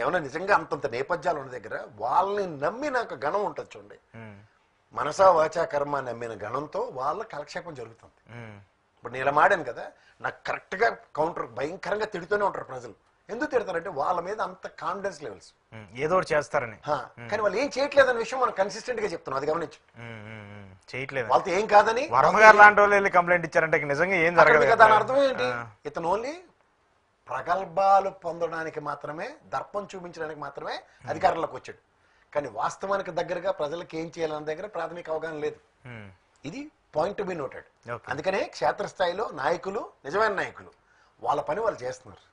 ఏమైనా నిజంగా అంతంత నేపథ్యాలు ఉన్న దగ్గర వాళ్ళని నమ్మి నాకు గణం ఉంటుంది చూడండి, మనసా వాచా కర్మ నమ్మిన గణంతో వాళ్ళ కాలక్షేపం జరుగుతుంది. ఇప్పుడు నేను ఇలా మాడాను కదా, నాకు కరెక్ట్గా కౌంటర్ భయంకరంగా తిడుతూనే ఉంటారు ప్రజలు. ఎందుకు తిడతారంటే వాళ్ళ మీద అంత కాన్ఫిడెన్స్ లెవెల్స్, ఏదో చేస్తారని. కానీ వాళ్ళు ఏం చేయట్లేదనే విషయం మనం కన్సిస్టెంట్ గా చెప్తున్నాం, అది గమనించు. చేయట్లేదు వాళ్ళతో ఏం కాదని వర్మ గారు లాంటి వాళ్ళు వెళ్ళి కంప్లైంట్ ఇచ్చారంటే నిజంగా ఏం జరగదు. దాని అర్థం ఏంటి? ఇతను ఓన్లీ ప్రగల్భాలు పొందడానికి మాత్రమే, దర్పం చూపించడానికి మాత్రమే అధికారంలోకి వచ్చాడు. కానీ వాస్తవానికి దగ్గరగా ప్రజలకు ఏం చేయాలన్న దగ్గర ప్రాథమిక అవగాహన లేదు. ఇది పాయింట్ టు బి నోటెడ్. అందుకనే క్షేత్రస్థాయిలో నాయకులు, నిజమైన నాయకులు వాళ్ళ పని వాళ్ళు చేస్తున్నారు.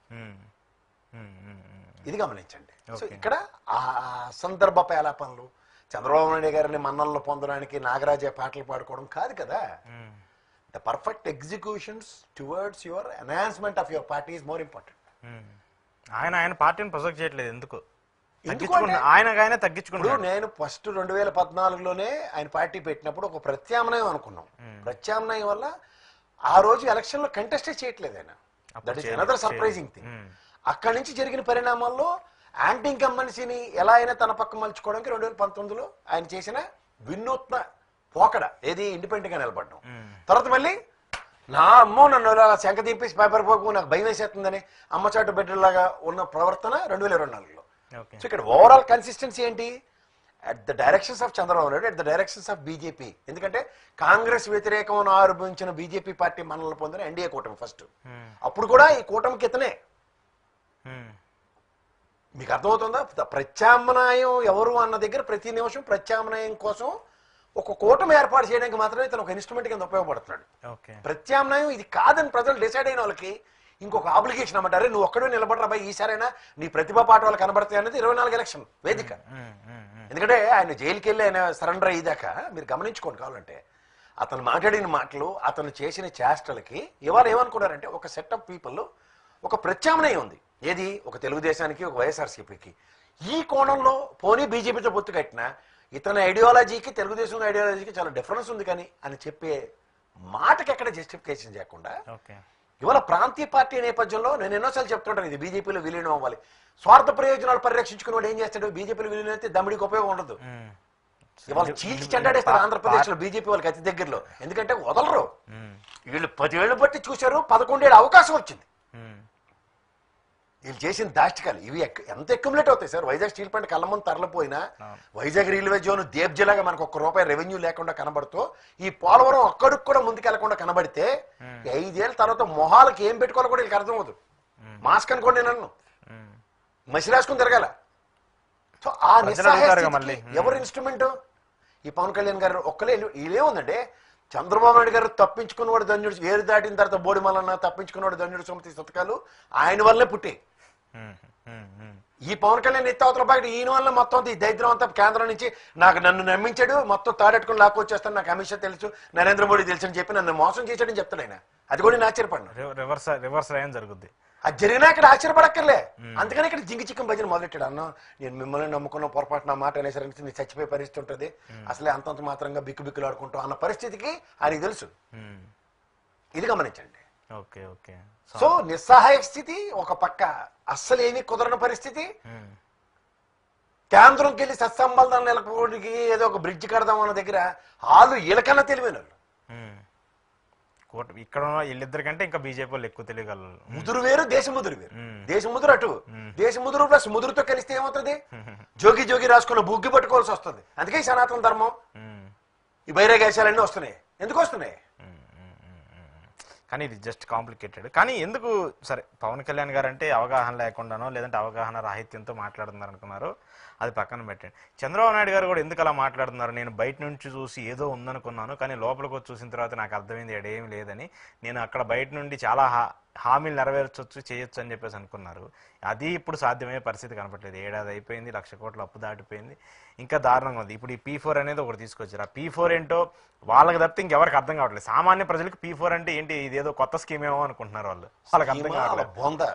ఇది గమనించండి. సో ఇక్కడ ఆ సందర్భ పేలాపనలు, చంద్రబాబు నాయుడు గారిని మన్నల్లో పొందడానికి నాగరాజే పాటలు పాడుకోవడం కాదు కదా. The perfect executions towards your enhancement of your party is more important. ఆయన పార్టీని ప్రొజెక్ట్ చేయట్లేదు. ఎందుకు ఆయన తగ్గించుకున్నాడు? నేను ఫస్ట్ 2014లోనే ఆయన పార్టీ పెట్టినప్పుడు ఒక ప్రత్యామ్నాయం అనుకున్నాం. ప్రత్యామ్నాయం వల్ల ఆ రోజు ఎలక్షన్ లో కంటెస్టే చేయట్లేదు ఆయన. That is another surprising thing. అక్కడి నుంచి జరిగిన పరిణామాల్లో యాంటీ ఇన్కంబెన్సీని ఎలా అయినా తన పక్క మలుచుకోవడానికి 2019లో ఆయన చేసిన వినూత్న పోకడ ఏది ఇండిపెండెంట్ గా నిలబడ్డం. తర్వాత మళ్ళీ నా అమ్మో నన్ను శంఖ తీపేసి పేపర్ పోకు నాకు భయం వేసేస్తుందని అమ్మచాటు బిడ్డలాగా ఉన్న ప్రవర్తన 2024లో. సో ఇక్కడ ఓవరాల్ కన్సిస్టెన్సీ ఏంటి? At the directions of Chandrababu Naidu, at the directions of BJP. ఎందుకంటే కాంగ్రెస్ వ్యతిరేకం ఆరోపించిన బీజేపీ పార్టీ మనల్ని పొందిన ఎన్డీఏ కూటమి ఫస్ట్. అప్పుడు కూడా ఈ కూటమికి ఇతనే. మీకు అర్థమవుతుందా? ప్రత్యామ్నాయం ఎవరు అన్న దగ్గర ప్రతి నిమిషం ప్రత్యామ్నాయం కోసం ఒక కూటమి ఏర్పాటు చేయడానికి మాత్రమే ఇతను ఒక ఇన్స్ట్రుమెంట్ కింద ఉపయోగపడుతున్నాడు. ప్రత్యామ్నాయం ఇది కాదని ప్రజలు డిసైడ్ అయిన వాళ్ళకి ఇంకొక ఆబ్లిగేషన్ అన్నమాట. అరే నువ్వు ఒక్కడే నిలబడరా బాయ్, ఈసారైనా నీ ప్రతిభా పాట వాళ్ళు కనబడతాయి అనేది 24 ఎలక్షన్ వేదిక. ఎందుకంటే ఆయన జైలుకి వెళ్ళి ఆయన సరెండర్ అయ్యేదాకా మీరు గమనించుకోండి కావాలంటే. అతను మాట్లాడిన మాటలు, అతను చేసిన చేష్టలకి ఇవాళ ఏమనుకున్నారంటే ఒక సెట్ ఆఫ్ పీపుల్ ఒక ప్రత్యామ్నాయం ఉంది. ఏది? ఒక తెలుగుదేశానికి, ఒక వైఎస్ఆర్సీపీకి. ఈ కోణంలో పోనీ బీజేపీతో పొత్తు కట్టినా ఇతని ఐడియాలజీకి తెలుగుదేశం ఐడియాలజీకి చాలా డిఫరెన్స్ ఉంది కానీ అని చెప్పే మాటకి ఎక్కడ జస్టిఫికేషన్ చేయకుండా ఇవాళ ప్రాంతీయ పార్టీ నేపథ్యంలో నేను ఎన్నోసార్లు చెప్తుంటాను ఇది బీజేపీలో విలీనం అవ్వాలి. స్వార్థ ప్రయోజనాలు పరిరక్షించుకునేవాడు ఏం చేస్తాడు? బీజేపీలో విలీనం అయితే దమ్ముడికి ఉపయోగం ఉండదు. ఇవాళ చీల్చి చెండాడేస్తారు ఆంధ్రప్రదేశ్ లో బీజేపీ వాళ్ళకి అతి దగ్గరలో. ఎందుకంటే వదలరు. వీళ్ళు 10 ఏళ్ళు బట్టి చూశారు, 11 ఏళ్ళ అవకాశం వచ్చింది. వీళ్ళు చేసిన దాష్టికాలు ఇవి ఎంత అక్యుములేట్ అవుతాయి సార్? వైజాగ్ స్టీల్ ప్లాంట్ కళ్ళ ముందు తరలిపోయినా, వైజాగ్ రైల్వే జోన్ దేబ్జిలాగా మనకు ₹1 రెవెన్యూ లేకుండా కనబడుతూ, ఈ పోలవరం ఒక్కడికి కూడా ముందుకెళ్లకుండా కనబడితే 5 ఏళ్ళ తర్వాత మొహాలకు ఏం పెట్టుకోవాలో కూడా వీళ్ళకి అర్థమవుతుంది. మాస్క్ అనుకోండి, నన్ను మసి రాసుకుని తిరగాల. సో ఆ ఎవరు ఇన్స్ట్రుమెంట్? ఈ పవన్ కళ్యాణ్ గారు ఒక్కలే. వీళ్ళేముందంటే చంద్రబాబు నాయుడు గారు తప్పించుకున్నవాడు ధన్యుడు, ఏరు దాటిన తర్వాత బోడి మల్లన్న తప్పించుకున్నవాడు ధన్యుడు సమితి శతకాలు ఆయన వల్లే పుట్టే. ఈ పవన్ కళ్యాణ్ ఎత్తవతల పాటు ఈయన వల్ల మొత్తం ఈ దరిద్రం అంతా కేంద్రం నుంచి నన్ను నమ్మించాడు, మొత్తం తాడెట్టుకుని లాక్కొచ్చేస్తాను, నాకు అమిత్ షా తెలుసు, నరేంద్ర మోడీ తెలుసు అని చెప్పి నన్ను మోసం చేశాడని చెప్తాడు ఆయన. అది కూడా నేను ఆశ్చర్యపడినా. రివర్స్ అయ్యాం జరుగుద్ది. అది జరిగినా ఇక్కడ ఆశ్చర్యపడక్కర్లే. అందుకని ఇక్కడ జింగి చిక్కం భజన మొదలెట్టాడు. అన్న నేను మిమ్మల్ని నమ్ముకున్న పొరపాటు నా మాట అనేసరికి నేను చచ్చిపోయే పరిస్థితి ఉంటుంది, అసలే అంతంత మాత్రంగా బిక్కుబిక్కులాడుకుంటాం అన్న పరిస్థితికి ఆయనకి తెలుసు. ఇది గమనించండి. సో నిస్సహాయ స్థితి ఒక పక్క, అస్సలు ఏమీ కుదరని పరిస్థితి. కేంద్రంకి వెళ్ళి సత్సంబంధాలు నెలకొనికి ఏదో ఒక బ్రిడ్జ్ కడదాం అన్న దగ్గర వాళ్ళు వీళ్ళకన్నా తెలివైన వాళ్ళు. ఇక్కడ వీళ్ళిద్దరికంటే ఇంకా బీజేపీ వాళ్ళు ఎక్కువ తెలియగలరు. ముదురు వేరు, దేశ ముదురు వేరు. దేశ ముదురు అటు, దేశ ముదురు ప్లస్ ముదురుతో కలిస్తే ఏమవుతుంది? జోగి జోగి రాసుకున్న బుగ్గి పట్టుకోవాల్సి వస్తుంది. అందుకే ఈ సనాతన ధర్మం, ఈ బైరాగేశాలన్నీ వస్తున్నాయి. ఎందుకు వస్తున్నాయి? కానీ ఇది జస్ట్ కాంప్లికేటెడ్. కానీ ఎందుకు సరే పవన్ కళ్యాణ్ గారు అంటే అవగాహన లేకుండానో లేదంటే అవగాహన రాహిత్యంతో మాట్లాడుతున్నారు అనుకున్నారు, అది పక్కన పెట్టండి. చంద్రబాబు నాయుడు గారు కూడా ఎందుకు అలా మాట్లాడుతున్నారు? నేను బయట నుంచి చూసి ఏదో ఉందనుకున్నాను, కానీ లోపలికి వచ్చి చూసిన తర్వాత నాకు అర్థమైంది ఏమీ లేదని. నేను అక్కడ బయట నుండి చాలా హామీలు నెరవేర్చొచ్చు, చేయొచ్చు అని చెప్పేసి అనుకున్నారు. అది ఇప్పుడు సాధ్యమయ్యే పరిస్థితి కనపట్లేదు. ఏడాది అయిపోయింది, 1,00,000 కోట్ల అప్పు దాటిపోయింది, ఇంకా దారుణంగా ఉంది. ఇప్పుడు ఈ P4 అనేది ఒకటి తీసుకొచ్చారు. ఆ P4 ఏంటో వాళ్ళకి తప్పితే ఇంకెవరికి అర్థం కావట్లేదు. సామాన్య ప్రజలకు P4 అంటే ఏంటి, ఇదేదో కొత్త స్కీమ్ ఏమో అనుకుంటున్నారు వాళ్ళు. వాళ్ళకి అర్థం కావట్లేదు.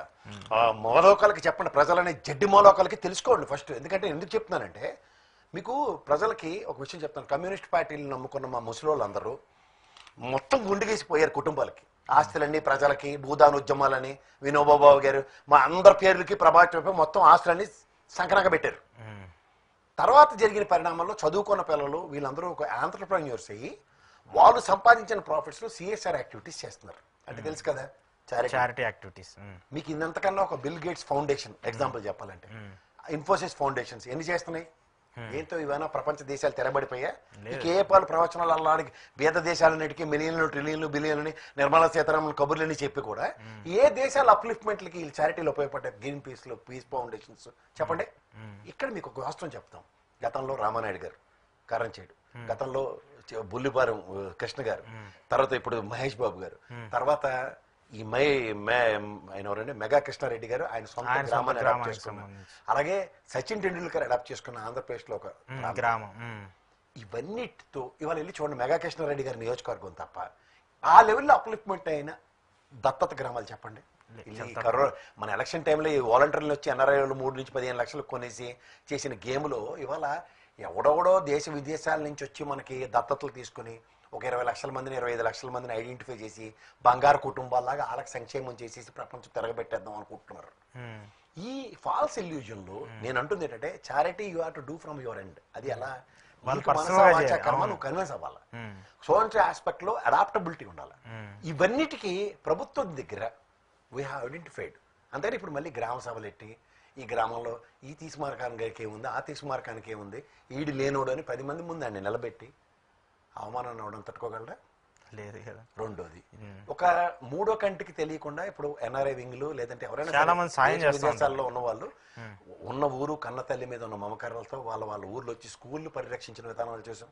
మోలోకాలకి చెప్పండి, ప్రజలనే జడ్డి మోలోకాలకి తెలుసుకోండి ఫస్ట్. ఎందుకంటే ఎందుకు చెప్తున్నానంటే మీకు ప్రజలకి ఒక విషయం చెప్తాను. కమ్యూనిస్ట్ పార్టీలు నమ్ముకున్న మా ముసలోళ్ళందరూ మొత్తం గుండెగేసిపోయారు కుటుంబాలకి. ఆస్తులన్నీ ప్రజలకి, భూదాన ఉద్యమాలని, వినోబాబాబు గారు మా అందరి పేర్లకి ప్రభావితం మొత్తం ఆస్తులన్నీ సంక్రాంతి పెట్టారు. తర్వాత జరిగిన పరిణామాల్లో చదువుకున్న పిల్లలు వీళ్ళందరూ ఒక ఆంటర్‌ప్రెన్యూర్స్ అయ్యి వాళ్ళు సంపాదించిన ప్రాఫిట్స్లో సిఎస్ఆర్ యాక్టివిటీస్ చేస్తున్నారు. అంటే తెలుసు కదా, చారిటీ యాక్టివిటీస్. మీకు ఇంతకన్నా ఒక బిల్ గేట్స్ ఫౌండేషన్ ఎగ్జాంపుల్ చెప్పాలంటే, ఇన్ఫోసిస్ ఫౌండేషన్స్ ఎన్ని చేస్తున్నాయి? ఏంతో ఇవైనా ప్రపంచ దేశాలు తెరబడిపోయా? ఇక ఏ పాలు ప్రవచనాలు అల్లాడికి పేద దేశాలన్నిటికీ మిలియన్లు ట్రిలియన్లు బిలియన్లని నిర్మలా సీతారామన్ కబుర్లని చెప్పి కూడా ఏ దేశాల అప్లిఫ్ట్మెంట్లకి ఈ చారిటీలు ఉపయోగపడ్డాయి? గ్రీన్ పీస్లో పీస్ ఫౌండేషన్స్ చెప్పండి. ఇక్కడ మీకు ఒక వాస్తవం చెప్తాం. గతంలో రామానాయుడు గారు కరంచేడు, గతంలో బుల్లిపారం కృష్ణ గారు, తర్వాత ఇప్పుడు మహేష్ బాబు గారు, తర్వాత ఈ ఆయన ఎవరండి మెగా కృష్ణారెడ్డి గారు ఆయన సొంత గ్రామాన్ని అడాప్ట్ చేసుకున్నారు. అలాగే సచిన్ టెండూల్కర్ అడాప్ట్ చేసుకున్న ఆంధ్రప్రదేశ్లో ఒక గ్రామం. ఇవన్నిటితో ఇవాళ వెళ్ళి చూడండి, మెగా కృష్ణారెడ్డి గారి నియోజకవర్గం తప్ప ఆ లెవెల్లో అప్లిఫ్ట్మెంట్ అయిన దత్తత గ్రామాలు చెప్పండి. మన ఎలక్షన్ టైంలో ఈ వాలంటీర్లు వచ్చి ఎన్ఆర్ఐలు 3 నుంచి 15 లక్షలు కొనేసి చేసిన గేమ్లో ఇవాళ ఎవడెవడో దేశ విదేశాల నుంచి వచ్చి మనకి దత్తతలు తీసుకుని ఒక 20 లక్షల మందిని 25 లక్షల మందిని ఐడెంటిఫై చేసి బంగారు కుటుంబాలాగా వాళ్ళకి సంక్షేమం చేసేసి ప్రపంచం తిరగబెట్టేద్దాం అనుకుంటున్నారు. ఈ ఫాల్స్ ఇల్యూజన్లో నేను అంటుంది ఏంటంటే charity you have to do from your end. అది ఎలా నువ్వు కన్విన్స్ అవ్వాలి. సోషల్ ఆస్పెక్ట్ లో అడాప్టబిలిటీ ఉండాలి. ఇవన్నిటికీ ప్రభుత్వం దగ్గర వీ హ్యావ్ ఐడెంటిఫైడ్. అంతేగాని ఇప్పుడు మళ్ళీ గ్రామ సభలు ఎట్టి ఈ గ్రామంలో ఈ తీసుమార్గానికి ఏముంది, ఆ తీసుమార్గానికి ఏముంది, ఈడు లేనోడు అని 10 మంది ముందు ఆయన నిలబెట్టి అవమానాన్ని అవడం తట్టుకోగలరా? లేదు కదా. రెండోది, ఒక మూడో కంటికి తెలియకుండా ఇప్పుడు ఎన్ఆర్ఐ వింగ్లు లేదంటే ఎవరైనా చాలా మంది సాయం విదేశాల్లో ఉన్న వాళ్ళు ఉన్న ఊరు కన్న తల్లి మీద ఉన్న మమకారాలతో వాళ్ళ ఊర్లో వచ్చి స్కూళ్ళు పరిరక్షించిన విధానాలు చూసాం.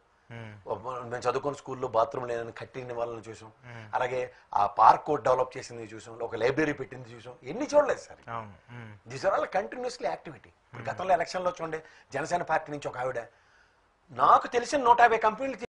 మేము చదువుకున్న స్కూల్లో బాత్రూమ్ లేదని కట్టిన వాళ్ళని చూసాం. అలాగే ఆ పార్క్ కోడ్ డెవలప్ చేసింది చూసాం, ఒక లైబ్రరీ పెట్టింది చూసాం. ఎన్ని చూడలేదు sir. This are all continuously activity. ఇప్పుడు గతంలో ఎలక్షన్లో చూడండి, జనసేన పార్టీ నుంచి ఒక ఆవిడ నాకు తెలిసిన 150 కంపెనీలు